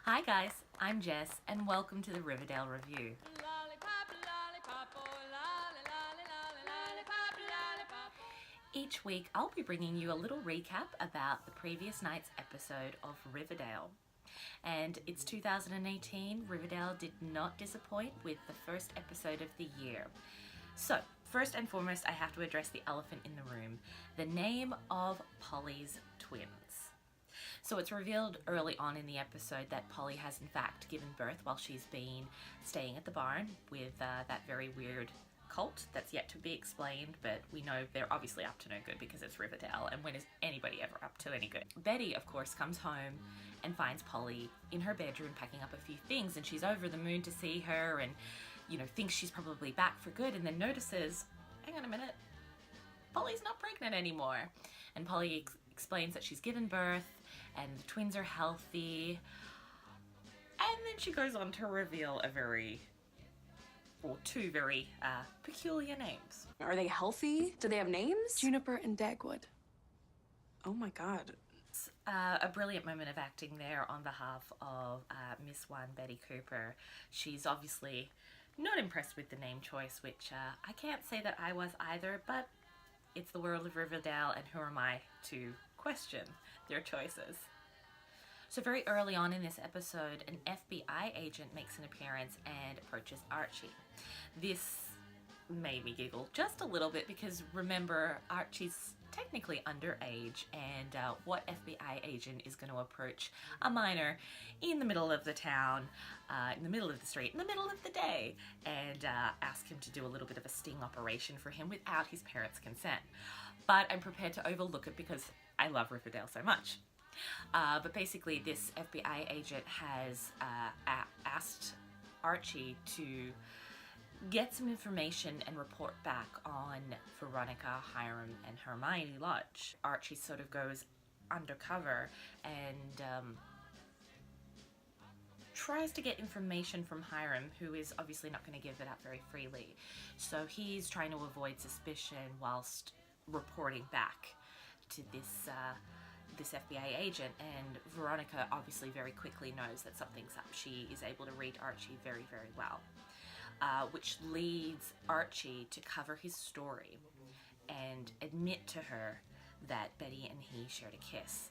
Hi guys, I'm Jess and welcome to the Riverdale Review. Each week I'll be bringing you a little recap about the previous night's episode of Riverdale. And it's 2018, Riverdale did not disappoint with the first episode of the year. So, first and foremost, I have to address the elephant in the room, the name of Polly's twins. So it's revealed early on in the episode that Polly has in fact given birth while she's been staying at the barn with that very weird cult that's yet to be explained, but we know they're obviously up to no good because it's Riverdale, and when is anybody ever up to any good? Betty, of course, comes home and finds Polly in her bedroom packing up a few things, and she's over the moon to see her and, thinks she's probably back for good, and then notices, hang on a minute, Polly's not pregnant anymore. And Polly explains that she's given birth and the twins are healthy. And then she goes on to reveal two very peculiar names. Are they healthy? Do they have names? Juniper and Dagwood. Oh my god. A brilliant moment of acting there on behalf of Miss One, Betty Cooper. She's obviously not impressed with the name choice, which I can't say that I was either, but it's the world of Riverdale, and who am I to question their choices? So very early on in this episode, an FBI agent makes an appearance and approaches Archie. This made me giggle just a little bit because remember, Archie's technically underage, and what FBI agent is going to approach a minor in the middle of the town, in the middle of the street, in the middle of the day, and ask him to do a little bit of a sting operation for him without his parents' consent. But I'm prepared to overlook it because I love Riverdale so much. But basically this FBI agent has asked Archie to get some information and report back on Veronica, Hiram, and Hermione Lodge. Archie sort of goes undercover and tries to get information from Hiram, who is obviously not going to give it up very freely. So he's trying to avoid suspicion whilst reporting back to this FBI agent, and Veronica obviously very quickly knows that something's up. She is able to read Archie very, very well, which leads Archie to cover his story and admit to her that Betty and he shared a kiss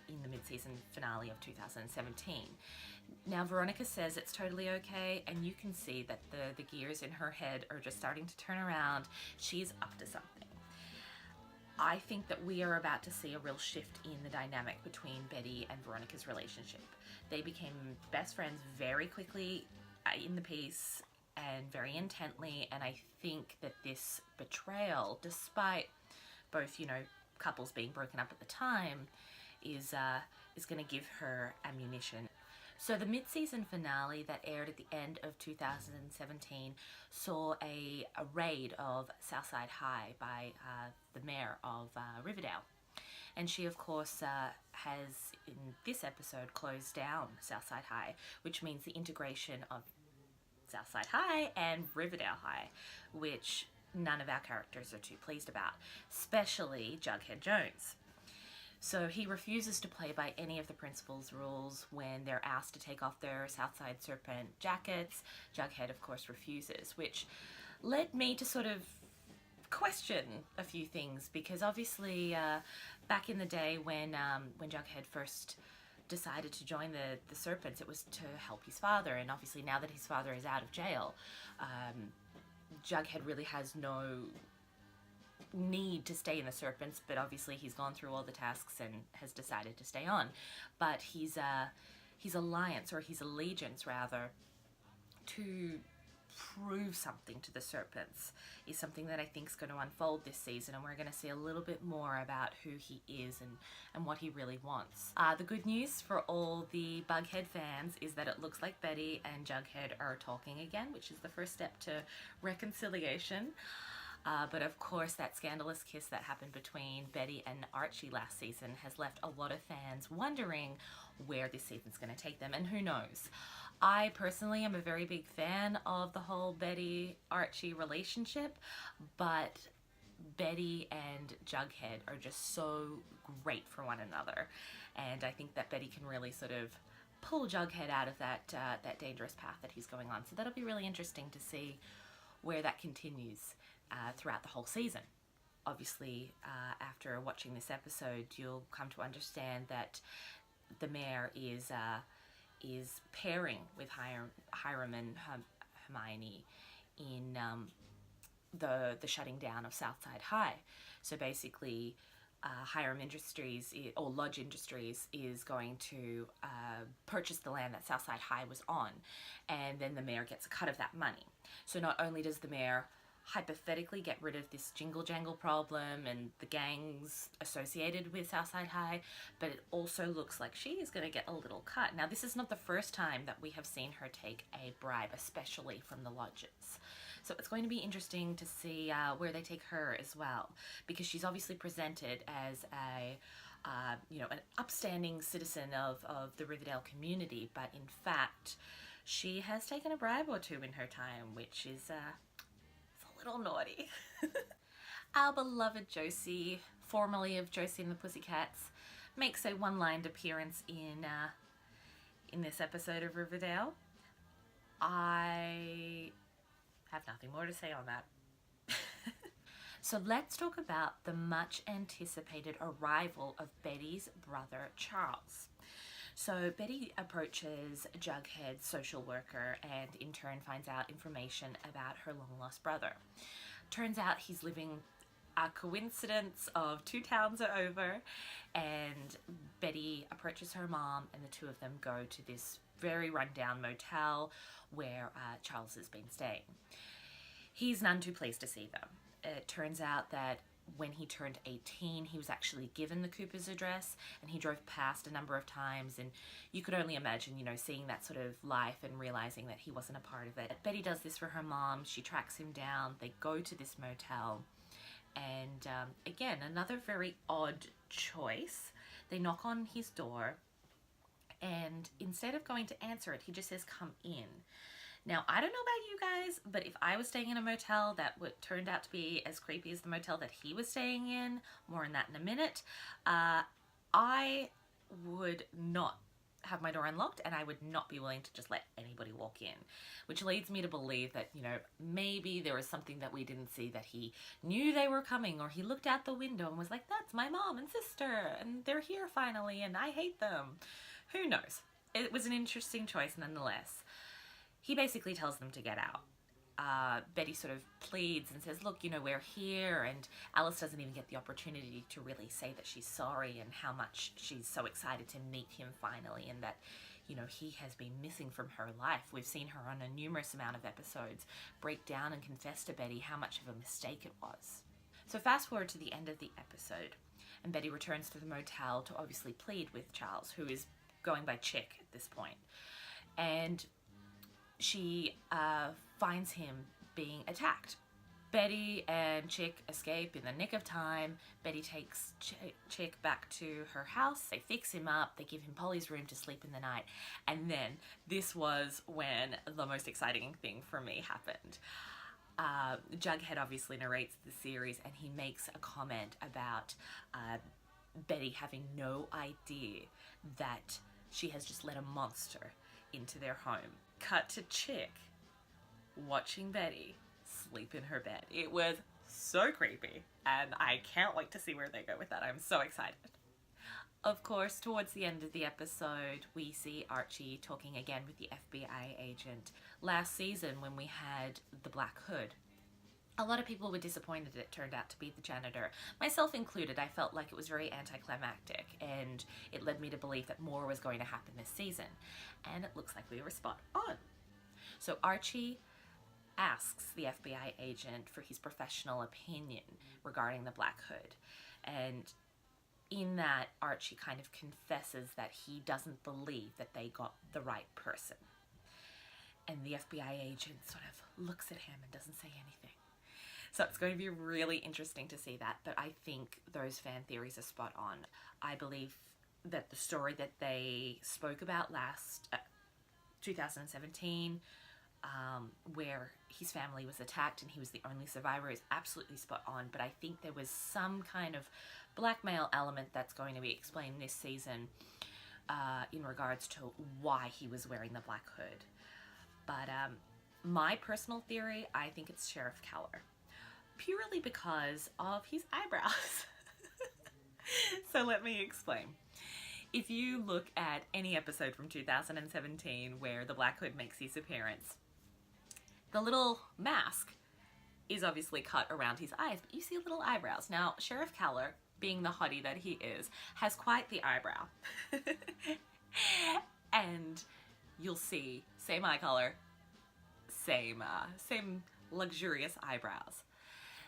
in the mid-season finale of 2017. Now Veronica says it's totally okay, and you can see that the gears in her head are just starting to turn around. She's up to something. I think that we are about to see a real shift in the dynamic between Betty and Veronica's relationship. They became best friends very quickly in the piece and very intently, and I think that this betrayal, despite both, couples being broken up at the time, is going to give her ammunition. So the mid-season finale that aired at the end of 2017 saw a raid of Southside High by the mayor of Riverdale. And she, of course, has, in this episode, closed down Southside High, which means the integration of Southside High and Riverdale High, which none of our characters are too pleased about, especially Jughead Jones. So he refuses to play by any of the principal's rules when they're asked to take off their Southside Serpent jackets. Jughead, of course, refuses, which led me to sort of question a few things, because obviously back in the day when Jughead first decided to join the Serpents, it was to help his father, and obviously now that his father is out of jail, Jughead really has no need to stay in the Serpents, but obviously he's gone through all the tasks and has decided to stay on. But his alliance, or his allegiance rather, to prove something to the Serpents is something that I think is going to unfold this season, and we're going to see a little bit more about who he is and what he really wants. The good news for all the Bughead fans is that it looks like Betty and Jughead are talking again, which is the first step to reconciliation. But of course that scandalous kiss that happened between Betty and Archie last season has left a lot of fans wondering where this season's going to take them, and who knows. I personally am a very big fan of the whole Betty-Archie relationship, but Betty and Jughead are just so great for one another, and I think that Betty can really sort of pull Jughead out of that dangerous path that he's going on. So that'll be really interesting to see where that continues throughout the whole season. Obviously, after watching this episode, you'll come to understand that the mayor is pairing with Hiram and Hermione in the shutting down of Southside High. So basically, Hiram Industries or Lodge Industries is going to purchase the land that Southside High was on, and then the mayor gets a cut of that money. So not only does the mayor hypothetically get rid of this jingle jangle problem and the gangs associated with Southside High, but it also looks like she is going to get a little cut. Now, this is not the first time that we have seen her take a bribe, especially from the lodges. So it's going to be interesting to see where they take her as well, because she's obviously presented as an upstanding citizen of the Riverdale community, but in fact, she has taken a bribe or two in her time, which is it's a little naughty. Our beloved Josie, formerly of Josie and the Pussycats, makes a one-lined appearance in this episode of Riverdale. I have nothing more to say on that. So let's talk about the much anticipated arrival of Betty's brother Charles. So Betty approaches Jughead's social worker and in turn finds out information about her long-lost brother. Turns out he's living a coincidence of 2 towns over, and Betty approaches her mom and the two of them go to this very rundown motel where Charles has been staying. He's none too pleased to see them. It turns out that when he turned 18, he was actually given the Cooper's address, and he drove past a number of times, and you could only imagine, seeing that sort of life and realizing that he wasn't a part of it. Betty does this for her mom. She tracks him down. They go to this motel, and again, another very odd choice. They knock on his door, and instead of going to answer it, he just says, "Come in." Now, I don't know about you guys, but if I was staying in a motel that turned out to be as creepy as the motel that he was staying in, more on that in a minute, I would not have my door unlocked, and I would not be willing to just let anybody walk in, which leads me to believe that, maybe there was something that we didn't see, that he knew they were coming, or he looked out the window and was like, "That's my mom and sister, and they're here finally, and I hate them." Who knows? It was an interesting choice nonetheless. He basically tells them to get out. Betty sort of pleads and says, "Look, we're here," and Alice doesn't even get the opportunity to really say that she's sorry and how much she's so excited to meet him finally, and that, he has been missing from her life. We've seen her on a numerous amount of episodes break down and confess to Betty how much of a mistake it was. So fast forward to the end of the episode, and Betty returns to the motel to obviously plead with Charles, who is going by Chick at this point. And she finds him being attacked. Betty and Chick escape in the nick of time. Betty takes Chick back to her house. They fix him up. They give him Polly's room to sleep in the night. And then this was when the most exciting thing for me happened. Jughead obviously narrates the series, and he makes a comment about Betty having no idea that she has just let a monster into their home. Cut to Chick watching Betty sleep in her bed. It was so creepy, and I can't wait to see where they go with that. I'm so excited. Of course, towards the end of the episode, we see Archie talking again with the FBI agent. Last season, when we had the Black Hood, a lot of people were disappointed it turned out to be the janitor. Myself included. I felt like it was very anticlimactic, and it led me to believe that more was going to happen this season. And it looks like we were spot on. So Archie asks the FBI agent for his professional opinion regarding the Black Hood. And in that, Archie kind of confesses that he doesn't believe that they got the right person. And the FBI agent sort of looks at him and doesn't say anything. So it's going to be really interesting to see that, but I think those fan theories are spot on. I believe that the story that they spoke about last 2017, where his family was attacked and he was the only survivor, is absolutely spot on, but I think there was some kind of blackmail element that's going to be explained this season in regards to why he was wearing the black hood. But my personal theory, I think it's Sheriff Keller, purely because of his eyebrows. So let me explain. If you look at any episode from 2017 where the Black Hood makes his appearance, the little mask is obviously cut around his eyes, but you see little eyebrows. Now, Sheriff Keller, being the hottie that he is, has quite the eyebrow. And you'll see, same eye color, same luxurious eyebrows.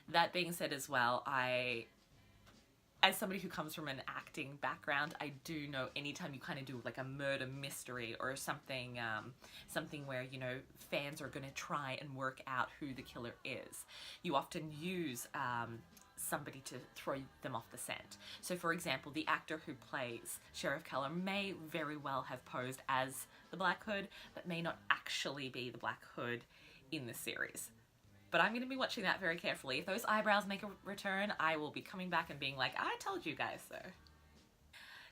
That being said as well, as somebody who comes from an acting background, I do know anytime you kind of do like a murder mystery or something, something where, you know, fans are going to try and work out who the killer is, you often use somebody to throw them off the scent. So for example, the actor who plays Sheriff Keller may very well have posed as the Black Hood, but may not actually be the Black Hood in the series. But I'm going to be watching that very carefully. If those eyebrows make a return, I will be coming back and being like, I told you guys so.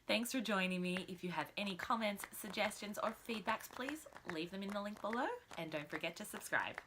Thanks for joining me. If you have any comments, suggestions, or feedbacks, please leave them in the link below. And don't forget to subscribe.